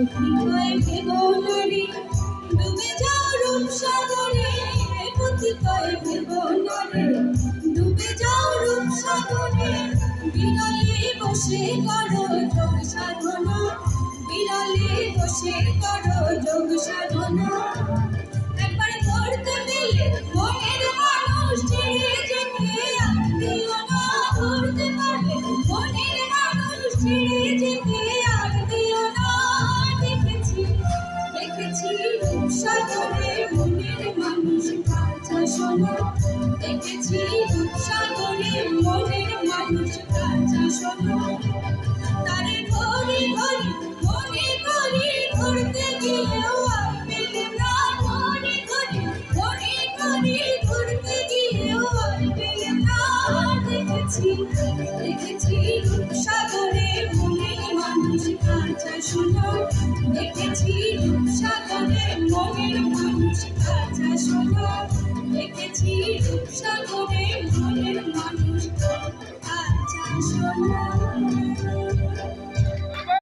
সখী কয় ভেবো নারে ডুবে যাও রূপসাগরে, পতি কয় ভেবো নারে ডুবে যাও রূপসাগরে। বিরলে বসে করো যোগ সাধনা, বিরলে বসে করো যোগ সাধনা। একবার ধরতে পেলে মনের মানুষ ছেড়ে যেতে আর দিও না, ধরতে পারলে মনের মানুষ ছেড়ে যেতে আর দিও না। দেখেছি দেখেছি রূপসাগরে মনের মানুষ কাঁচা সোনা, দেখেছি রূপসাগরে মনের মানুষ কাঁচা সোনা। তারে ধরি ধরি মনে করি ধরতে গিয়েও আর পেলাম না, ধরি ধরি মনে করি ধরতে গিয়েও আর পেলাম না। দেখেছি দেখেছি রূপসাগরে মনের মানুষ কাঁচা সোনা, দেখেছি রূপসাগরে মনের মানুষ কাঁচা সোনা, দেখেছি রূপসাগরে।